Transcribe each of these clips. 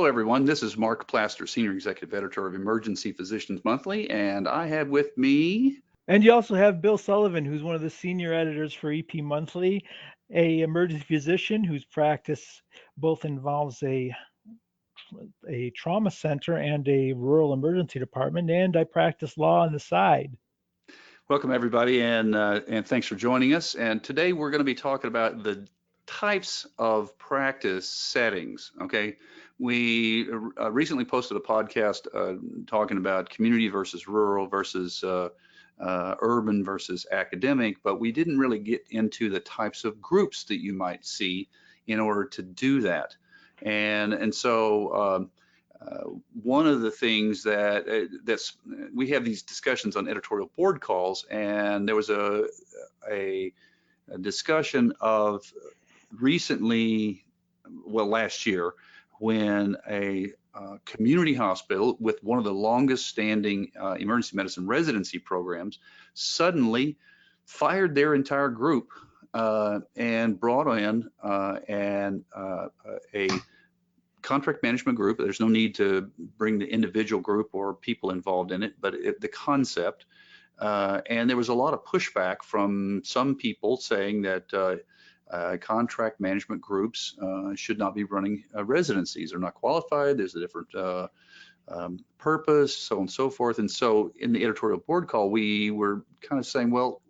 Hello, everyone. This is Mark Plaster, Senior Executive Editor of Emergency Physicians Monthly, and I have with me. And you also have Bill Sullivan, who's one of the senior editors for EP Monthly, a emergency physician whose practice both involves a trauma center and a rural emergency department, and I practice law on the side. Welcome, everybody, and thanks for joining us. And today we're going to be talking about the types of practice settings. Okay, we recently posted a podcast talking about community versus rural versus urban versus academic, but we didn't really get into the types of groups that you might see in order to do that. And so one of the things that's we have these discussions on editorial board calls, and there was a discussion of recently, well, last year, when a community hospital with one of the longest standing emergency medicine residency programs suddenly fired their entire group and brought in a contract management group. There's no need to bring the individual group or people involved in it, but the concept. And there was a lot of pushback from some people saying that contract management groups should not be running residencies. They're not qualified. There's a different purpose, so on and so forth. And so in the editorial board call, we were kind of saying, well,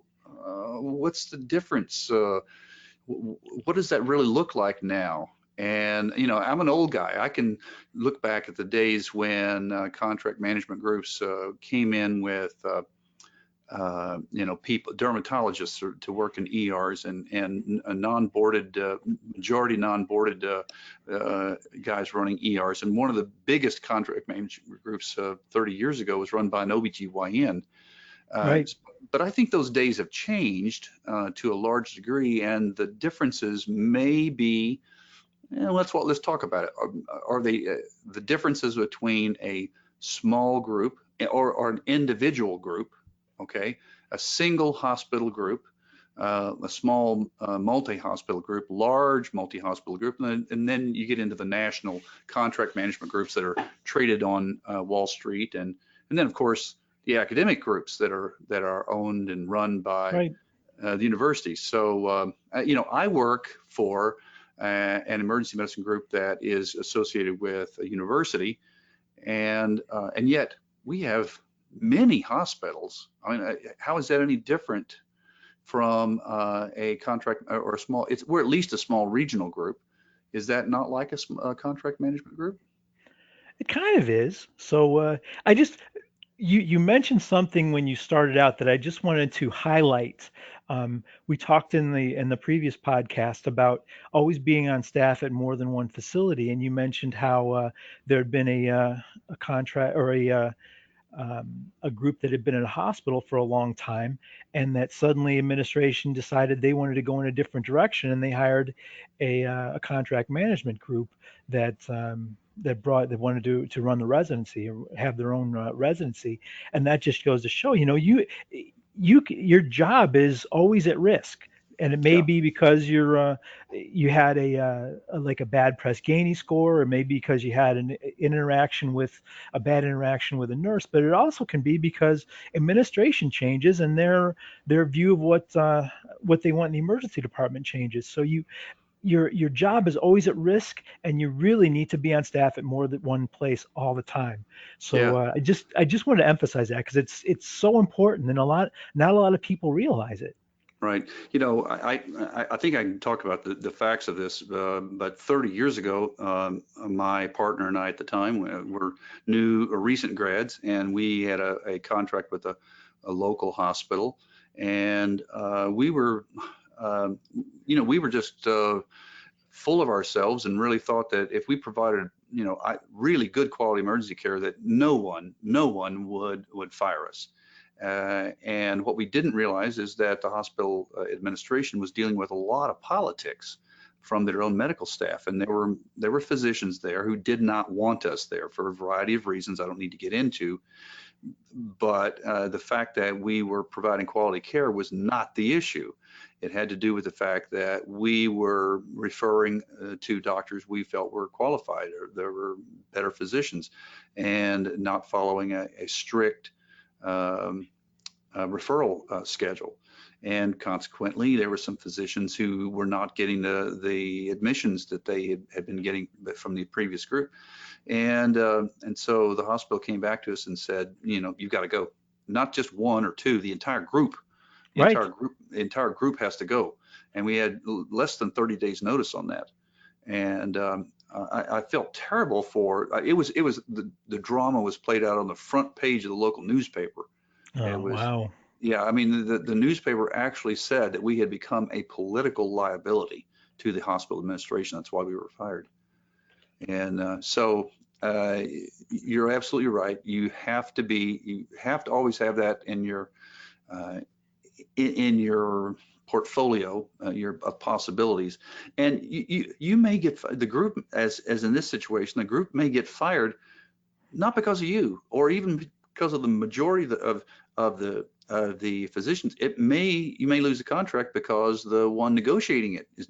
what's the difference? What does that really look like now? And, you know, I'm an old guy. I can look back at the days when contract management groups came in with, people, dermatologists to work in ERs and non-boarded, majority non-boarded guys running ERs. And one of the biggest contract management groups 30 years ago was run by an OBGYN. Right. But I think those days have changed to a large degree, and the differences may be. Let's talk about it. Are they the differences between a small group or an individual group? Okay, a single hospital group, a small multi-hospital group, large multi-hospital group, and then you get into the national contract management groups that are traded on Wall Street, and then of course the academic groups that are owned and run by Right. the universities. So I work for an emergency medicine group that is associated with a university, and yet we have many hospitals. I mean, how is that any different from a contract or a small? We're at least a small regional group. Is that not like a contract management group? It kind of is. So I just you mentioned something when you started out that I just wanted to highlight. We talked in the previous podcast about always being on staff at more than one facility, and you mentioned how there had been a contract or a group that had been in a hospital for a long time, and that suddenly administration decided they wanted to go in a different direction, and they hired a contract management group that that wanted to run the residency or have their own residency, and that just goes to show, your job is always at risk. And it may Yeah. be because you had like a bad Press Ganey score, or maybe because you had a bad interaction with a nurse. But it also can be because administration changes and their view of what they want in the emergency department changes. So your job is always at risk, and you really need to be on staff at more than one place all the time. So Yeah. I just wanted to emphasize that because it's so important, and not a lot of people realize it. Right. I think I can talk about the facts of this, but 30 years ago, my partner and I at the time were recent grads, and we had a contract with a local hospital, and we were just full of ourselves and really thought that if we provided, really good quality emergency care, that no one would fire us. And what we didn't realize is that the hospital administration was dealing with a lot of politics from their own medical staff, and there were physicians there who did not want us there for a variety of reasons I don't need to get into. but the fact that we were providing quality care was not the issue. It had to do with the fact that we were referring to doctors we felt were qualified, or there were better physicians, and not following a strict referral schedule. And consequently, there were some physicians who were not getting the admissions that they had been getting from the previous group. And so the hospital came back to us and said, you've got to go. Not just one or two, the entire group. Right. The entire group has to go. And we had less than 30 days notice on that. And I felt terrible for it. Was the drama was played out on the front page of the local newspaper. It Oh, was, wow. yeah, I mean, the newspaper actually said that we had become a political liability to the hospital administration. That's why we were fired. And so you're absolutely right. You have to always have that uh, in your portfolio, your of possibilities. And you may get the group, as in this situation, the group may get fired not because of you, or even because of the majority of the physicians. You may lose the contract because the one negotiating it is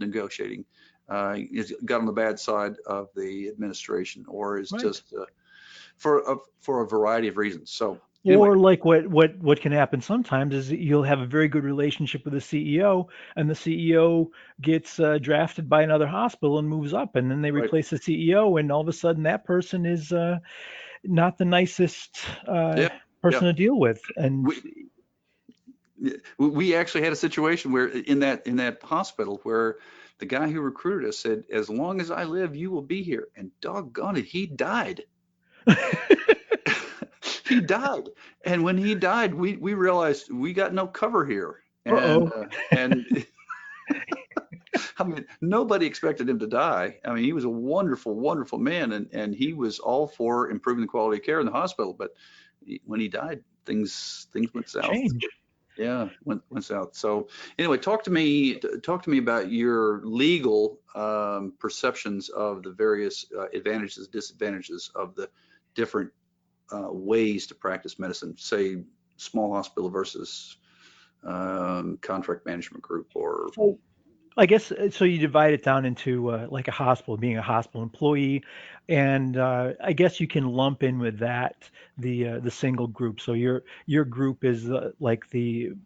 got on the bad side of the administration, or is Right. just for a variety of reasons. So anyway, Or like what can happen sometimes is that you'll have a very good relationship with the CEO, and the CEO gets drafted by another hospital and moves up, and then they right, replace the CEO, and all of a sudden that person is not the nicest yeah, yeah. person to deal with. And We we actually had a situation where in that hospital where the guy who recruited us said, "As long as I live, you will be here." And doggone it, he died. He died. And when he died, we realized we got no cover here. And uh-oh. I mean, nobody expected him to die. I mean, he was a wonderful, wonderful man, and he was all for improving the quality of care in the hospital. But when he died, things went south. Change. Yeah, went south. So anyway, talk to me about your legal perceptions of the various advantages, disadvantages of the different ways to practice medicine, say small hospital versus contract management group, or So I guess so. You divide it down into like a hospital, being a hospital employee, and I guess you can lump in with that the single group. So your group is like the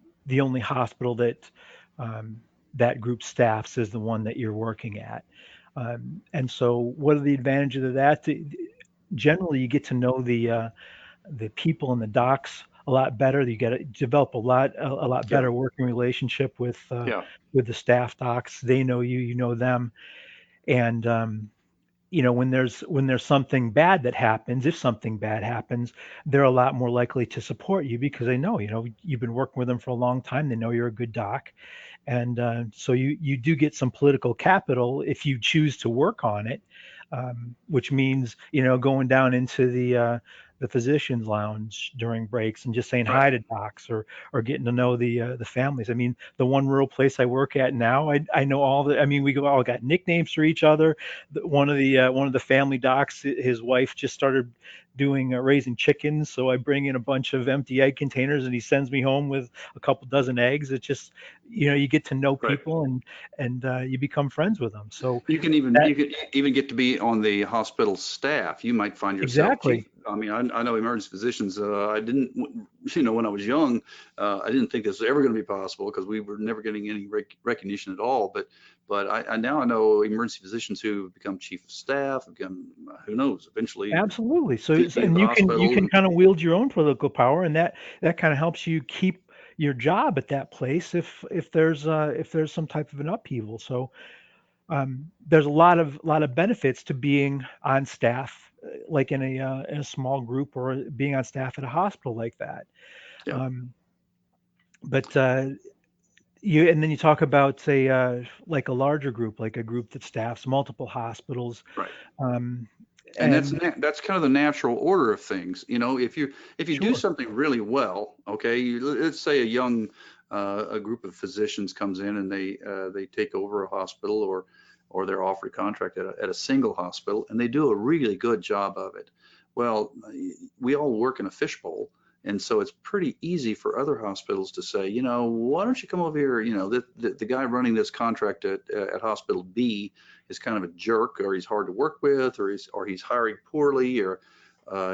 only hospital that that group staffs is the one that you're working at. And so, what are the advantages of that? Generally, you get to know the people in the docks a lot better. You get to develop a lot yeah, better working relationship yeah, with the staff docs. They know you, you know them, and when there's something bad that happens, if something bad happens, they're a lot more likely to support you because they know you've been working with them for a long time. They know you're a good doc, and so you do get some political capital if you choose to work on it, which means going down into the physician's lounge during breaks and just saying right, hi to docs or getting to know the families. I mean, the one rural place I work at now, I know all the. I mean, we all got nicknames for each other. One of the family docs, his wife just started doing raising chickens, so I bring in a bunch of empty egg containers and he sends me home with a couple dozen eggs. It's just you get to know right. people and you become friends with them. So You can even that you can even get to be on the hospital staff. You might find yourself chief. exactly. I mean, I know emergency physicians. I didn't, when I was young, I didn't think this was ever going to be possible because we were never getting any recognition at all. But I now I know emergency physicians who become chief of staff, become who knows, eventually Absolutely. VP of And the you can hospital. kind of wield your own political power, and that kind of helps you keep your job at that place if there's some type of an upheaval. So there's a lot of benefits to being on staff, like in a small group or being on staff at a hospital like that. Yeah, Um, but and then you talk about say like a larger group, like a group that staffs multiple hospitals. right. Um, And and that's kind of the natural order of things. If you do sure, something really well, okay, let's say a group of physicians comes in and they take over a hospital, or they're offered a contract at a single hospital, and they do a really good job of it. Well, we all work in a fishbowl, And so it's pretty easy for other hospitals to say, why don't you come over here? The guy running this contract at hospital B is kind of a jerk, or he's hard to work with, or he's hiring poorly, or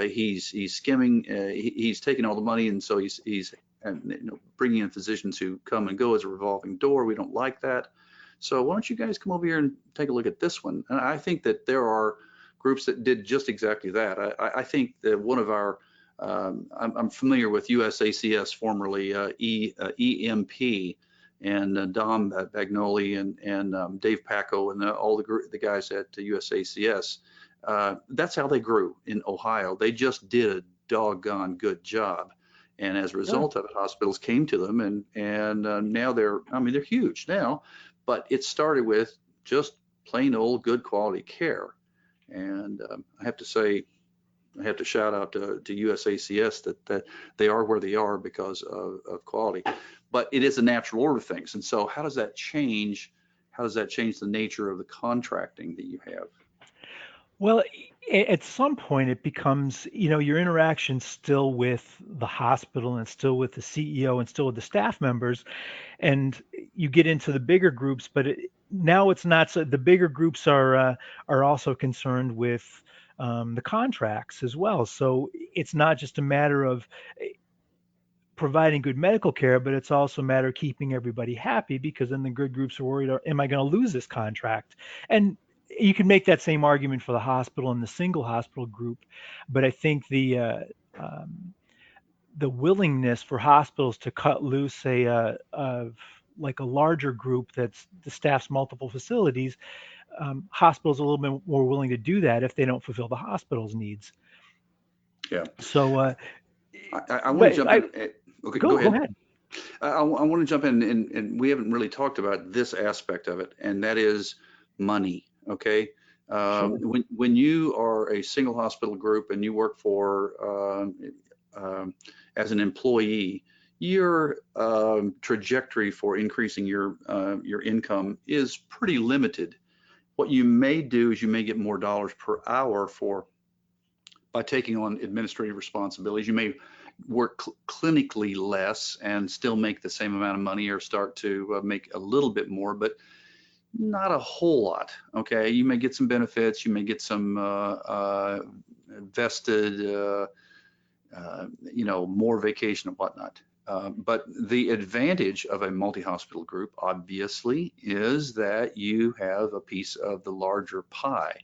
he's skimming, he's taking all the money, and so he's bringing in physicians who come and go as a revolving door. We don't like that. So why don't you guys come over here and take a look at this one? And I think that there are groups that did just exactly that. I think that one of our I'm familiar with USACS, formerly EMP, and Dom Bagnoli and Dave Pacco and all the guys at USACS. That's how they grew in Ohio. They just did a doggone good job. And as a result of it, hospitals came to them, and now they're huge now, but it started with just plain old good quality care. And I have to say, I have to shout out to USACS that they are where they are because of quality. But it is a natural order of things. And so how does that change? How does that change the nature of the contracting that you have? Well, at some point it becomes, your interaction still with the hospital and still with the CEO and still with the staff members, and you get into the bigger groups, but now it's not so. The bigger groups are also concerned with the contracts as well. So it's not just a matter of providing good medical care, but it's also a matter of keeping everybody happy, because then the good groups are worried, am I going to lose this contract? And you can make that same argument for the hospital and the single hospital group, but I think the willingness for hospitals to cut loose of like a larger group that's the staff's multiple facilities, hospitals are a little bit more willing to do that if they don't fulfill the hospital's needs. Yeah. So, I want to jump in. Okay, go ahead. I want to jump in, and we haven't really talked about this aspect of it, and that is money. Okay. Sure. When you are a single hospital group and you work for as an employee, your trajectory for increasing your income is pretty limited. What you may do is you may get more dollars per hour by taking on administrative responsibilities. You may work clinically less and still make the same amount of money, or start to make a little bit more, but not a whole lot. Okay, you may get some benefits, you may get some vested, more vacation and whatnot. But the advantage of a multi-hospital group, obviously, is that you have a piece of the larger pie,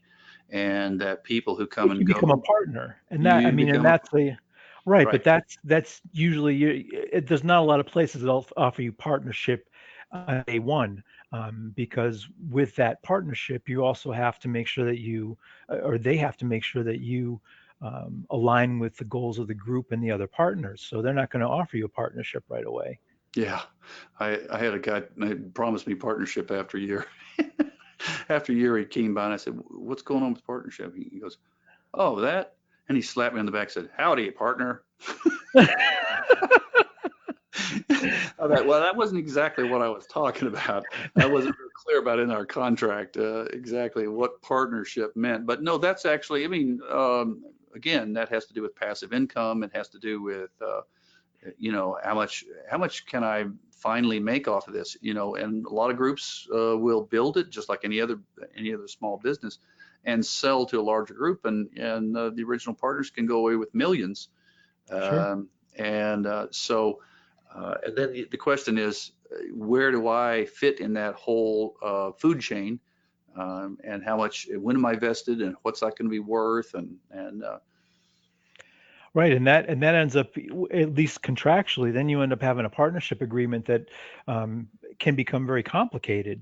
and that people who come and go, become a partner, and that and that's the right. Right. But that's usually there's not a lot of places that'll offer you partnership on day one, because with that partnership, you also have to make sure that or they have to make sure that you align with the goals of the group and the other partners. So they're not going to offer you a partnership right away. Yeah, I had a guy promised me partnership after a year. After a year, he came by and I said, "What's going on with partnership?" He goes, "Oh, that," and he slapped me on the back and said, "Howdy, partner." I thought, well, that wasn't exactly what I was talking about. I wasn't very clear about in our contract exactly what partnership meant. But no, that's actually, again, that has to do with passive income. It has to do with, how much can I finally make off of this? And a lot of groups will build it just like any other small business, and sell to a larger group, and the original partners can go away with millions. Sure. And then the question is, where do I fit in that whole food chain, and when am I vested, and what's that going to be worth, and Right, and that ends up, at least contractually, then you end up having a partnership agreement that can become very complicated.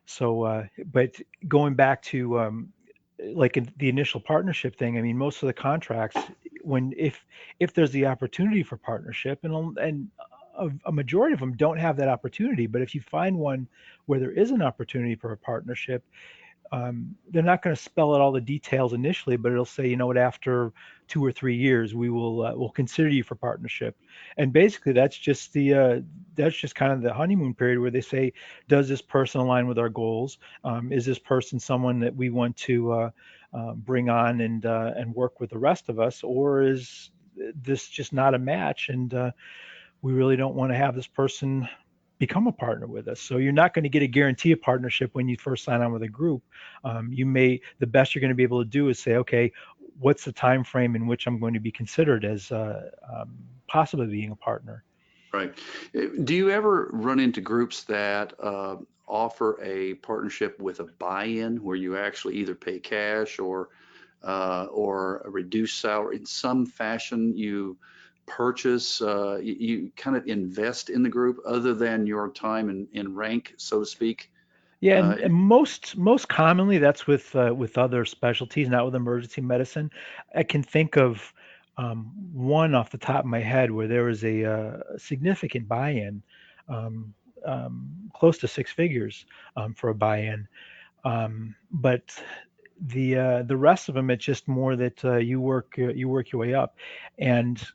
So, but going back to the initial partnership thing, most of the contracts, if there's the opportunity for partnership, and a majority of them don't have that opportunity, but if you find one where there is an opportunity for a partnership, they're not going to spell out all the details initially, but it'll say, after 2 or 3 years, we'll consider you for partnership. And basically, that's just kind of the honeymoon period where they say, does this person align with our goals? Is this person someone that we want to bring on and work with the rest of us, or this just not a match, and we really don't want to have this person become a partner with us. So you're not going to get a guarantee of partnership when you first sign on with a group. The best you're going to be able to do is say, okay, what's the time frame in which I'm going to be considered as possibly being a partner? Right. Do you ever run into groups that offer a partnership with a buy-in where you actually either pay cash or a reduced salary in some fashion? You purchase, you kind of invest in the group other than your time in rank, so to speak. Yeah, Uh, and most commonly that's with other specialties, not with emergency medicine. I can think of one off the top of my head where there was a significant buy-in, um, close to six figures for a buy-in. But the rest of them, it's just more that you work your way up, and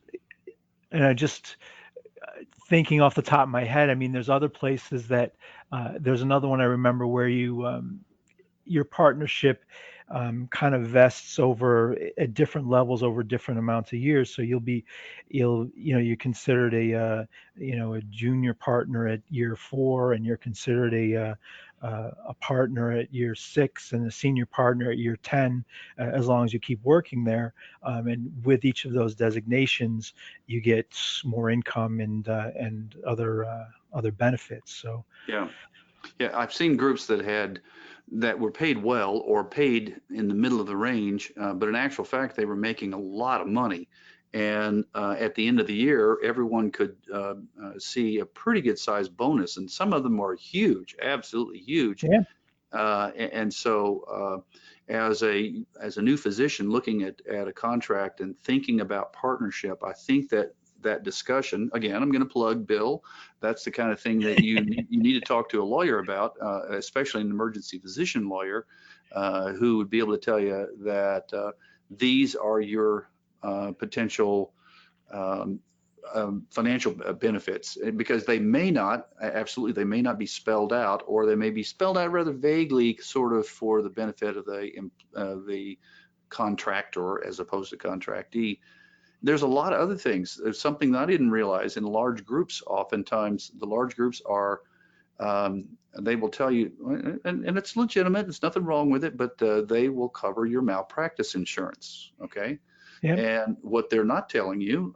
and I just thinking off the top of my head, I mean, there's other places that there's another one I remember where your partnership kind of vests over at different levels over different amounts of years. So you're considered a junior partner at year 4, and you're considered a partner at year 6, and a senior partner at year 10, as long as you keep working there. And with each of those designations, you get more income and other benefits. So yeah. Yeah, I've seen groups that were paid well or paid in the middle of the range, but in actual fact, they were making a lot of money. And at the end of the year, everyone could see a pretty good sized bonus, and some of them are huge, absolutely huge. yeah, And so, as a new physician looking at a contract and thinking about partnership, I think that discussion, again, I'm going to plug Bill. That's the kind of thing that you need to talk to a lawyer about, especially an emergency physician lawyer, who would be able to tell you that these are your potential um, financial benefits, because they may not, absolutely, they may not be spelled out, or they may be spelled out rather vaguely, sort of for the benefit of the contractor as opposed to contractee. There's a lot of other things. There's something that I didn't realize in large groups. Oftentimes, the large groups are, they will tell you, and it's legitimate, there's nothing wrong with it, but they will cover your malpractice insurance, okay? yeah, And what they're not telling you,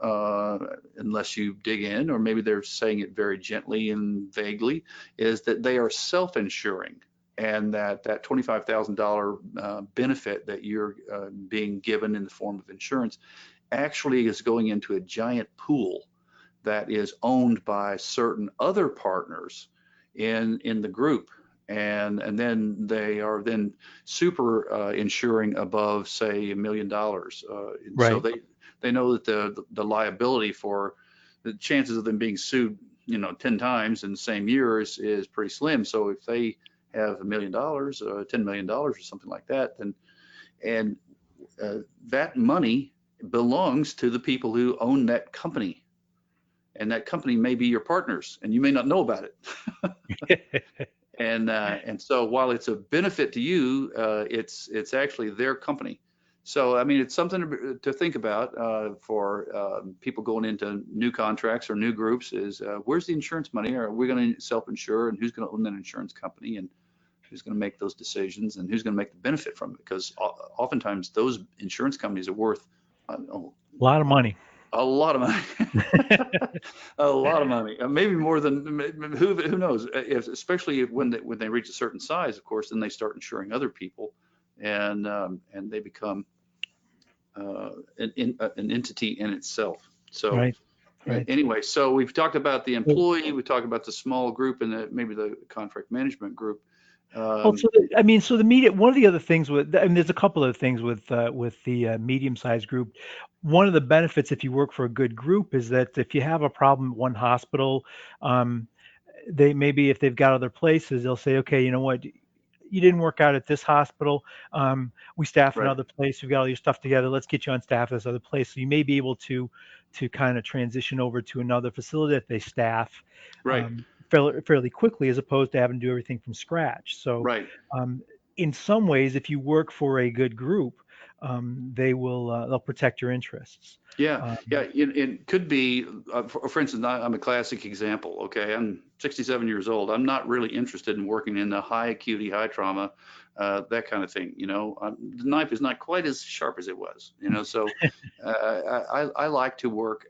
unless you dig in, or maybe they're saying it very gently and vaguely, is that they are self-insuring, and that $25,000 benefit that you're being given in the form of insurance actually is going into a giant pool that is owned by certain other partners in the group, and then they are then super insuring above, say, $1 million, and so right. they know that the liability for the chances of them being sued, 10 times in the same year is pretty slim. So if they have $1 million, $10 million or something like that, then and that money belongs to the people who own that company, and that company may be your partners, and you may not know about it. And so while it's a benefit to you, it's actually their company. So I mean, it's something to think about for people going into new contracts or new groups. Is where's the insurance money? Are we going to self-insure, and who's going to own that insurance company, and who's going to make those decisions, and who's going to make the benefit from it? Because oftentimes those insurance companies are worth A lot of money. a lot of money. A lot of money, maybe more than, who knows? Especially when they reach a certain size, of course, then they start insuring other people, and they become an entity in itself. So Right, right. anyway, so we've talked about the Well, employee, we talked about the small group, and maybe the contract management group. well, Um, I mean, so the media. One of the other things I mean, there's a couple of things with the medium-sized group. One of the benefits, if you work for a good group, is that if you have a problem at one hospital, um, they maybe if they've got other places, they'll say, okay, you know what, you didn't work out at this hospital. We staff right, another place. We've got all your stuff together. Let's get you on staff at this other place. So you may be able to kind of transition over to another facility that they staff right, fairly quickly, as opposed to having to do everything from scratch. So right, um, in some ways, if you work for a good group, they'll protect your interests. Yeah, Um, yeah. It could be, for instance, I'm a classic example. Okay, I'm 67 years old. I'm not really interested in working in the high acuity, high trauma, that kind of thing. The knife is not quite as sharp as it was. So I like to work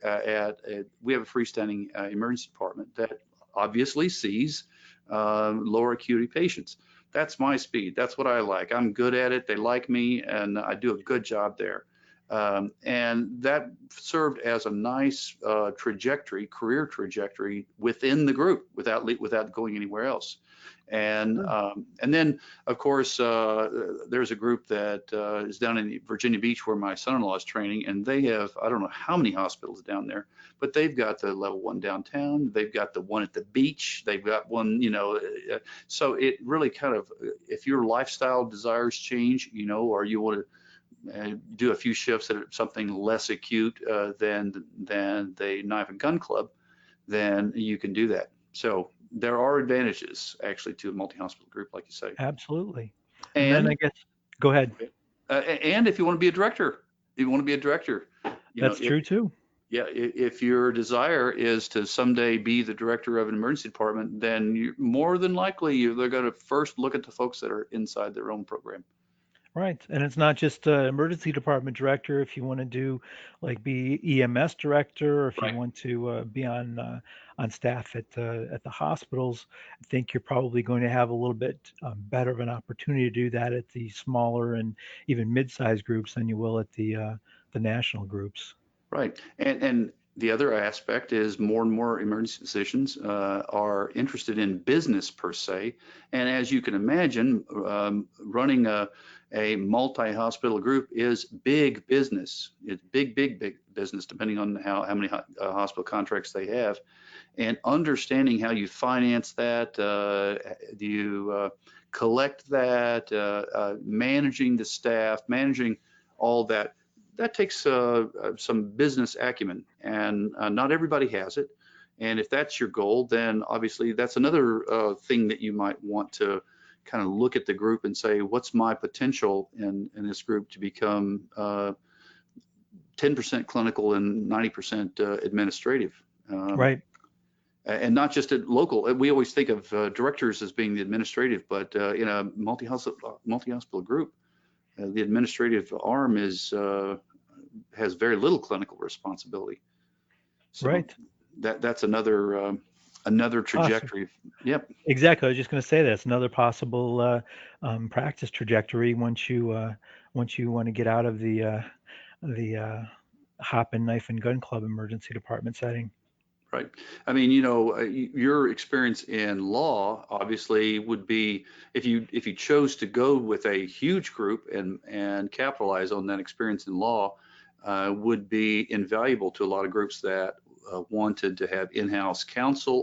we have a freestanding emergency department that obviously sees lower acuity patients. That's my speed. That's what I like. I'm good at it. They like me, and I do a good job there. And that served as a nice career trajectory within the group without going anywhere else. sure. And then, of course, there's a group that is down in Virginia Beach where my son-in-law is training, and they have, I don't know how many hospitals down there, but they've got the level 1 downtown, they've got the one at the beach, they've got one, so it really kind of, if your lifestyle desires change, or you want to do a few shifts at something less acute than the knife and gun club, then you can do that. So there are advantages actually to a multi-hospital group, like you say. Absolutely. And then I And guess, go ahead. and if you want to be a director, That's if true too. if your desire is to someday be the director of an emergency department, then you more than likely they're going to first look at the folks that are inside their own program. Right. And it's not just emergency department director. If you want to do like be EMS director, or if you Right. want to be on staff at the hospitals, I think you're probably going to have a little bit better of an opportunity to do that at the smaller and even mid-sized groups than you will at the national groups. Right. And the other aspect is more and more emergency physicians are interested in business per se. And as you can imagine, running a multi-hospital group is big business. It's big business, depending on how many hospital contracts they have. And understanding how you finance that, do you collect that, managing the staff, managing all that, that takes some business acumen, and not everybody has it. And if that's your goal, then obviously that's another thing that you might want to kind of look at the group and say, what's my potential in this group to become 10% clinical and 90% administrative? Right. And not just at local. We always think of directors as being the administrative, but in a multi-hospital group, the administrative arm has very little clinical responsibility. So Right. that's another Awesome. trajectory. Yep. Exactly. I was just going to say that it's another possible practice trajectory once you want to get out of the hop and knife and gun club emergency department setting. Right. I mean, your experience in law obviously would be if you chose to go with a huge group and capitalize on that experience in law, would be invaluable to a lot of groups that wanted to have in-house counsel,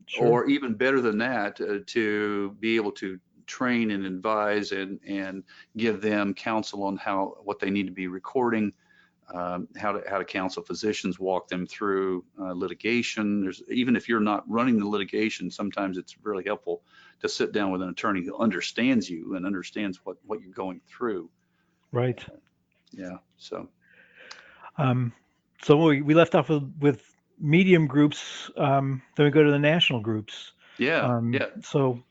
Sure. or even better than that, to be able to train and advise and give them counsel on what they need to be recording, how to counsel physicians, walk them through litigation. Even if you're not running the litigation, sometimes it's really helpful to sit down with an attorney who understands you and understands what you're going through. Right. Yeah. So Um, so we left off with medium groups. Then we go to the national groups. yeah, yeah, So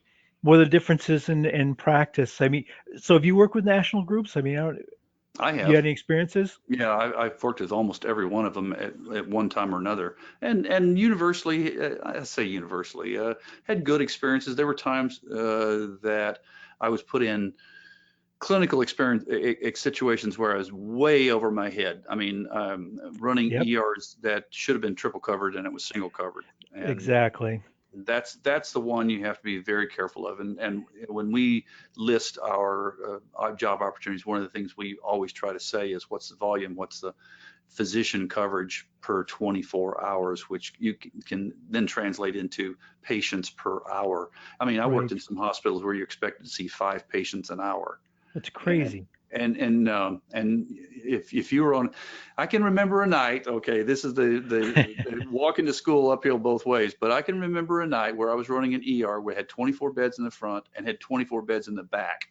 what are the differences in practice? I mean, so have you worked with national groups? I mean, I you had have. any experiences? Yeah, I've worked with almost every one of them at one time or another, and universally, I say universally, had good experiences. There were times that I was put in clinical experience situations where I was way over my head. I mean, running Yep, ERs that should have been triple covered and it was single covered, and exactly. that's the one you have to be very careful of. And when we list our job opportunities, one of the things we always try to say is what's the volume, what's the physician coverage per 24 hours, which you can then translate into patients per hour. I mean, I worked Right. in some hospitals where you expect to see 5 patients an hour. That's And crazy. and if you were on, I can remember a night. Okay, this is the walking to school uphill both ways. But I can remember a night where I was running an ER. We had 24 beds in the front and had 24 beds in the back,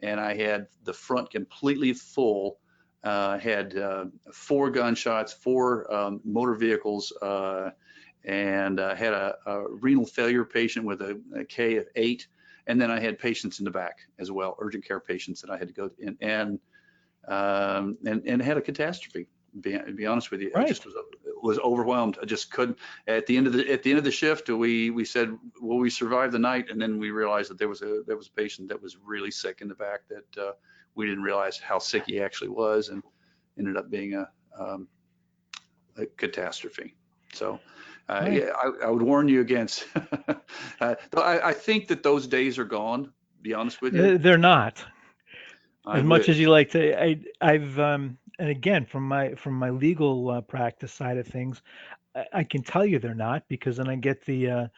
and I had the front completely full. Had 4 gunshots, 4 motor vehicles, and had a renal failure patient with a K of 8. And then I had patients in the back as well, urgent care patients that I had to go in, and had a catastrophe. Be honest with you, I Right. just was overwhelmed. I just couldn't. At the end of the shift, we said, "Will we survive the night?" And then we realized that there was a patient that was really sick in the back that we didn't realize how sick he actually was, and ended up being a catastrophe. So, Right. yeah, I would warn you against. I think that those days are gone. To be honest with you, They're not. I As much as wish. you like to, I've and again from my legal practice side of things, I can tell you they're not, because then I get the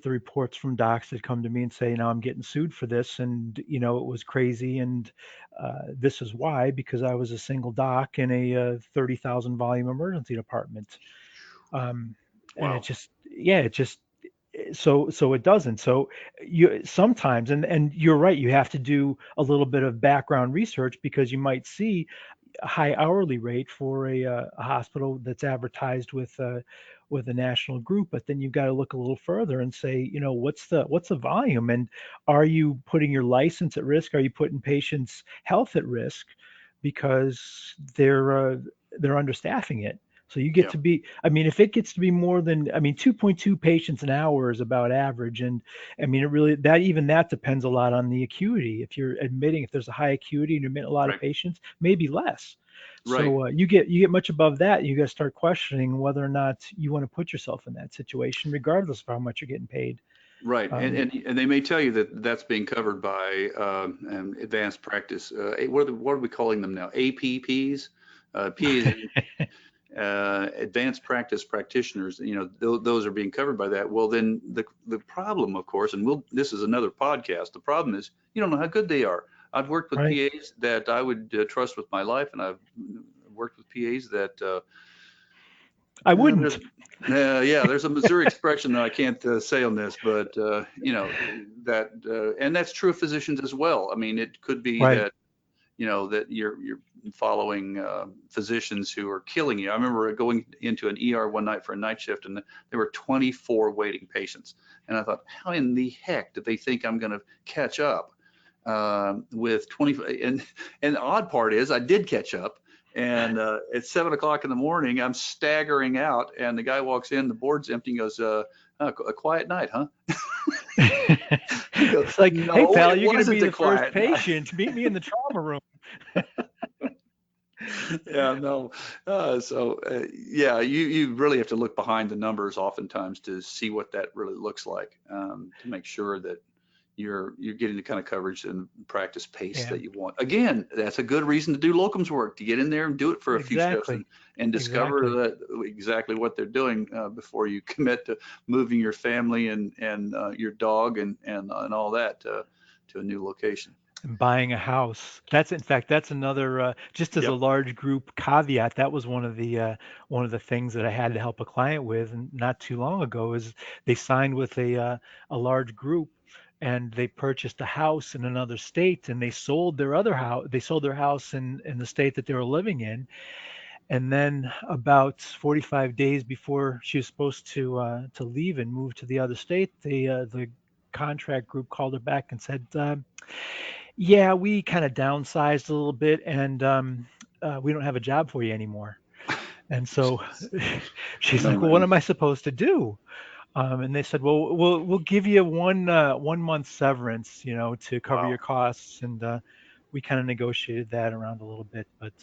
reports from docs that come to me and say, I'm getting sued for this, and it was crazy, and this is why, because I was a single doc in a 30,000 volume emergency department, and it Wow. just yeah, it just so it doesn't. So you sometimes, and you're right, you have to do a little bit of background research, because you might see a high hourly rate for a hospital that's advertised with a national group, but then you've got to look a little further and say, what's the volume, and are you putting your license at risk? Are you putting patients' health at risk because they're understaffing it? So you get Yeah. to be, I mean, if it gets to be more than, I mean, 2.2 patients an hour is about average. And I mean, it really, that depends a lot on the acuity. If you're admitting, if there's a high acuity and you're admitting a lot of Right. patients, maybe less. Right. So you get much above that, you got to start questioning whether or not you want to put yourself in that situation, regardless of how much you're getting paid. Right. Um, And they may tell you that that's being covered by advanced practice. What are we calling them now? APPs, PAs, advanced practice practitioners. Those are being covered by that. Well, then the problem, of course, and this is another podcast. The problem is you don't know how good they are. I've worked with right. PAs that I would trust with my life, and I've worked with PAs that I there's wouldn't. yeah, there's a Missouri expression that I can't say on this, but that and that's true of physicians as well. I mean, it could be Right. that that you're following physicians who are killing you. I remember going into an ER one night for a night shift, and there were 24 waiting patients, and I thought, how in the heck did they think I'm going to catch up with 20? And the odd part is, I did catch up. And at 7 o'clock in the morning, I'm staggering out, and the guy walks in, the board's empty, and goes, a quiet night, huh? He goes, It's like, hey, no, pal, it you're going to wasn't be a the first quiet night. patient. Meet me in the trauma room. Yeah, no. Yeah, you really have to look behind the numbers oftentimes to see what that really looks like, to make sure that you're getting the kind of coverage and practice pace Yeah, that you want. Again, that's a good reason to do locums work, to get in there and do it for a few shifts, exactly. and discover Exactly. that exactly what they're doing before you commit to moving your family and your dog and all that to a new location. And buying a house. That's in fact, that's another just as a Yep. large group caveat. That was one of the things that I had to help a client with, and not too long ago, is they signed with a large group, and they purchased a house in another state, and they sold their other house. They sold their house in the state that they were living in, and then about 45 days before she was supposed to leave and move to the other state, the contract group called her back and said, yeah, we kind of downsized a little bit, and we don't have a job for you anymore. And so Jeez. she's No, like, well, what man. am I supposed to do? And they said, well, we'll give you 1 month severance, to cover your Wow. costs. And we kind of negotiated that around a little bit, but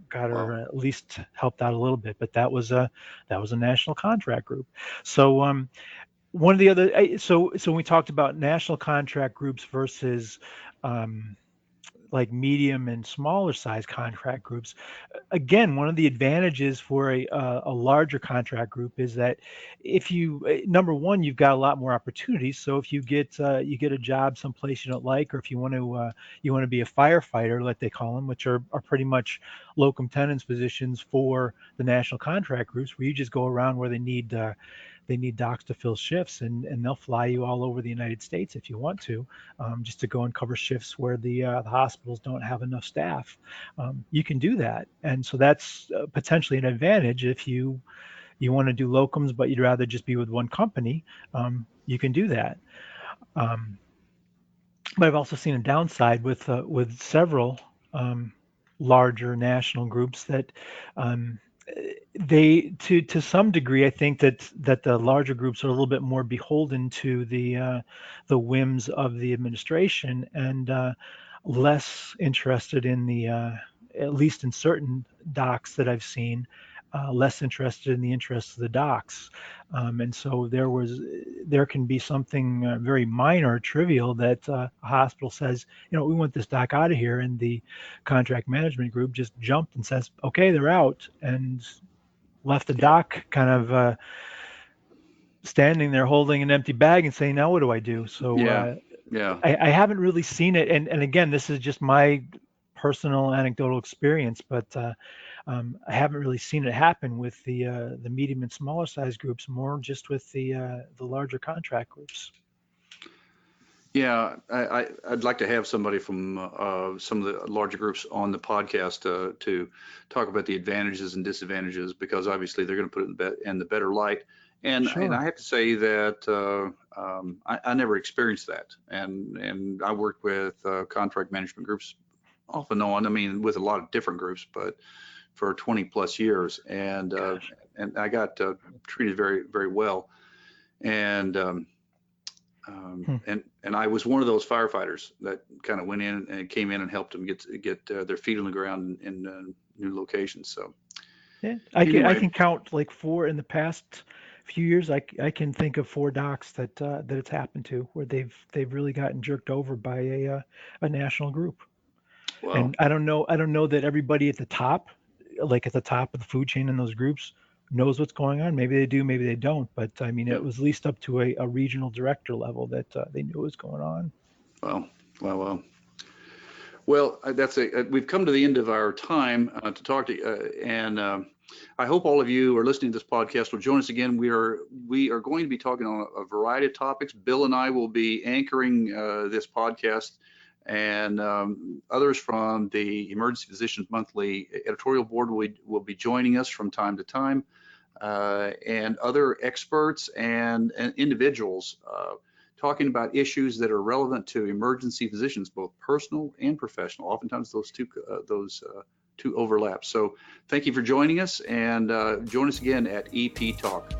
got her Wow. at least helped out a little bit. But that was a national contract group. So one of the other, so we talked about national contract groups versus um, like medium and smaller size contract groups. Again, one of the advantages for a larger contract group is that if you number one, you've got a lot more opportunities. So if you get a job someplace you don't like, or if you want to be a firefighter, like they call them, which are pretty much locum tenens positions for the national contract groups, where you just go around where they need they need docs to fill shifts, and they'll fly you all over the United States if you want to, just to go and cover shifts where the hospitals don't have enough staff. You can do that, and so that's potentially an advantage if you want to do locums, but you'd rather just be with one company. You can do that. Um, but I've also seen a downside with several larger national groups that um, they to some degree I think that the larger groups are a little bit more beholden to the whims of the administration and less interested in the at least in certain docs that I've seen, less interested in the interests of the docs. And so there can be something very minor, trivial that a hospital says, we want this doc out of here, and the contract management group just jumped and says, okay, they're out, and left the Yeah. doc kind of standing there holding an empty bag and saying, now what do I do? So Yeah. Yeah. I haven't really seen it, and again, this is just my personal anecdotal experience, but I haven't really seen it happen with the medium and smaller size groups, more just with the larger contract groups. Yeah, I'd like to have somebody from some of the larger groups on the podcast to talk about the advantages and disadvantages, because obviously they're going to put it in the better light. And Sure. I have to say that I never experienced that, and I worked with contract management groups off and on. I mean, with a lot of different groups, but for 20 plus years, Gosh. and I got treated very very well. And Hmm. and I was one of those firefighters that kind of went in and came in and helped them get their feet on the ground in new locations. So Yeah, I anyway, can count like four in the past few years. I can think of four docs that it's happened to where they've really gotten jerked over by a national group. well, And I don't know that everybody at the top, like at the top of the food chain in those groups, knows what's going on. Maybe they do, maybe they don't. But I mean, yeah, it was at least up to a regional director level that they knew what was going on. well, well, well. That's we've come to the end of our time to talk to you, and I hope all of you are listening to this podcast will join us again. We are going to be talking on a variety of topics. Bill and I will be anchoring this podcast, and others from the Emergency Physicians Monthly editorial board will be joining us from time to time, and other experts and individuals talking about issues that are relevant to emergency physicians, both personal and professional. Oftentimes those two overlap. So thank you for joining us, and join us again at EP Talk.